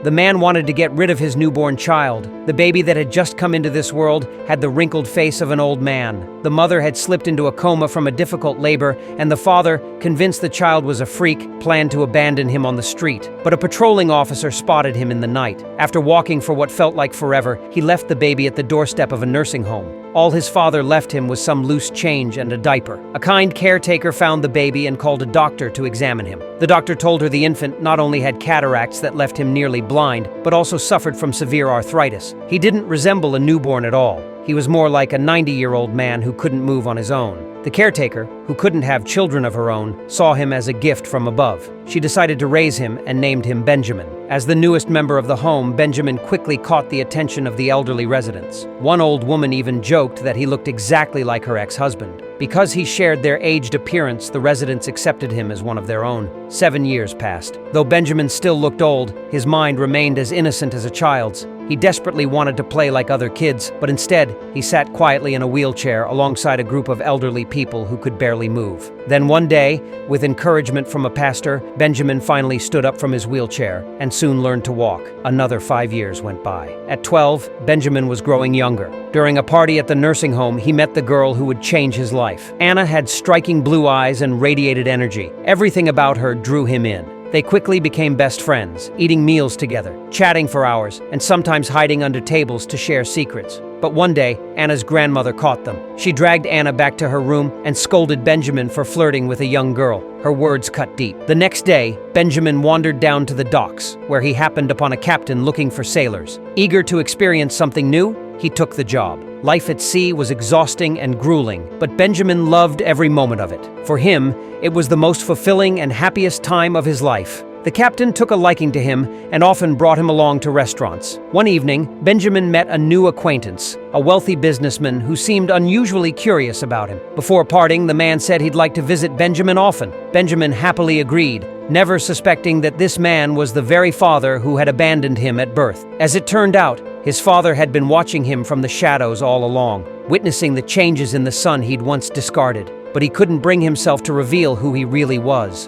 The man wanted to get rid of his newborn child. The baby that had just come into this world had the wrinkled face of an old man. The mother had slipped into a coma from a difficult labor, and the father, convinced the child was a freak, planned to abandon him on the street. But a patrolling officer spotted him in the night. After walking for what felt like forever, he left the baby at the doorstep of a nursing home. All his father left him was some loose change and a diaper. A kind caretaker found the baby and called a doctor to examine him. The doctor told her the infant not only had cataracts that left him nearly blind, but also suffered from severe arthritis. He didn't resemble a newborn at all. He was more like a 90-year-old man who couldn't move on his own. The caretaker, who couldn't have children of her own, saw him as a gift from above. She decided to raise him and named him Benjamin. As the newest member of the home, Benjamin quickly caught the attention of the elderly residents. One old woman even joked that he looked exactly like her ex-husband. Because he shared their aged appearance, the residents accepted him as one of their own. 7 years passed. Though Benjamin still looked old, his mind remained as innocent as a child's. He desperately wanted to play like other kids, but instead, he sat quietly in a wheelchair alongside a group of elderly people who could barely move. Then one day, with encouragement from a pastor, Benjamin finally stood up from his wheelchair and soon learned to walk. Another 5 years went by. At 12, Benjamin was growing younger. During a party at the nursing home, he met the girl who would change his life. Anna had striking blue eyes and radiated energy. Everything about her drew him in. They quickly became best friends, eating meals together, chatting for hours, and sometimes hiding under tables to share secrets. But one day, Anna's grandmother caught them. She dragged Anna back to her room and scolded Benjamin for flirting with a young girl. Her words cut deep. The next day, Benjamin wandered down to the docks, where he happened upon a captain looking for sailors. Eager to experience something new, he took the job. Life at sea was exhausting and grueling, but Benjamin loved every moment of it. For him, it was the most fulfilling and happiest time of his life. The captain took a liking to him and often brought him along to restaurants. One evening, Benjamin met a new acquaintance, a wealthy businessman who seemed unusually curious about him. Before parting, the man said he'd like to visit Benjamin often. Benjamin happily agreed, never suspecting that this man was the very father who had abandoned him at birth. As it turned out, his father had been watching him from the shadows all along, witnessing the changes in the son he'd once discarded. But he couldn't bring himself to reveal who he really was.